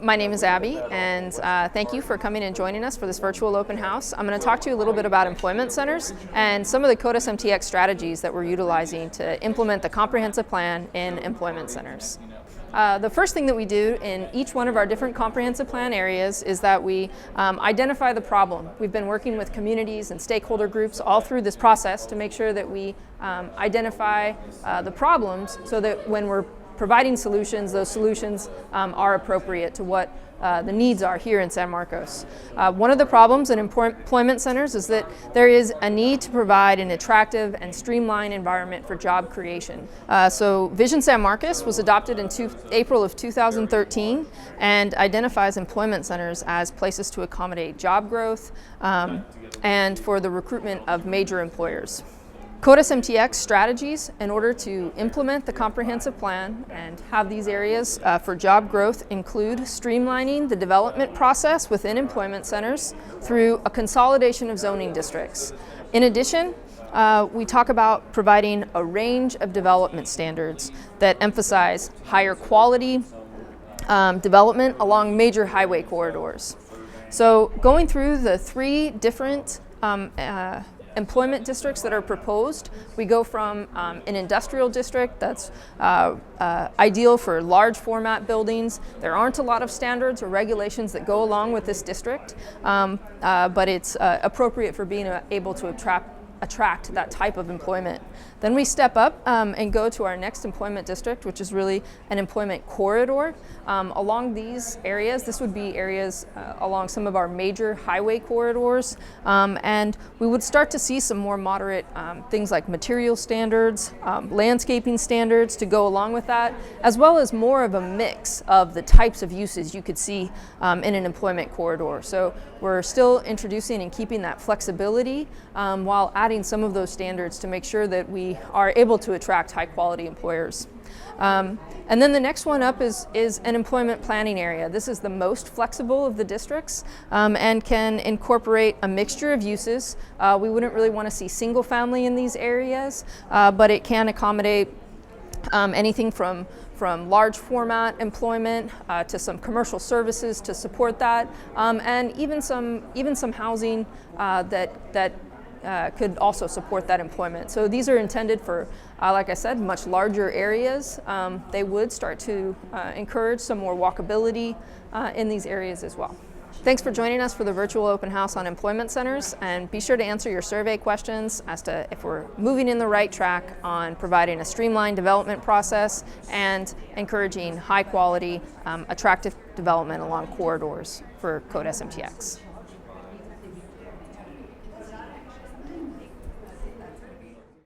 My name is Abby, and thank you for coming and joining us for this virtual open house. I'm going to talk to you a little bit about employment centers and some of the Code SMTX strategies that we're utilizing to implement the comprehensive plan in employment centers. The first thing that we do in each one of our different comprehensive plan areas is that we identify the problem. We've been working with communities and stakeholder groups all through this process to make sure that we identify the problems so that when we're providing solutions, those solutions are appropriate to what the needs are here in San Marcos. One of the problems in employment centers is that there is a need to provide an attractive and streamlined environment for job creation. So Vision San Marcos was adopted in April of 2013 and identifies employment centers as places to accommodate job growth and for the recruitment of major employers. Code SMTX strategies in order to implement the comprehensive plan and have these areas for job growth include streamlining the development process within employment centers through a consolidation of zoning districts. In addition, we talk about providing a range of development standards that emphasize higher quality development along major highway corridors. So going through the three different employment districts that are proposed, we go from an industrial district that's ideal for large format buildings. There aren't a lot of standards or regulations that go along with this district, but it's appropriate for being able to attract that type of employment. Then we step up and go to our next employment district, which is really an employment corridor. Along these areas, this would be areas along some of our major highway corridors, and we would start to see some more moderate things like material standards, landscaping standards to go along with that, as well as more of a mix of the types of uses you could see in an employment corridor. So we're still introducing and keeping that flexibility while adding some of those standards to make sure that we are able to attract high quality employers. And then the next one up is an employment planning area. This is the most flexible of the districts and can incorporate a mixture of uses. We wouldn't really want to see single family in these areas, but it can accommodate anything from large format employment to some commercial services to support that, and even some housing that could also support that employment. So these are intended for, like I said, much larger areas. They would start to encourage some more walkability in these areas as well. Thanks for joining us for the virtual open house on employment centers, and be sure to answer your survey questions as to if we're moving in the right track on providing a streamlined development process and encouraging high quality, attractive development along corridors for Code SMTX.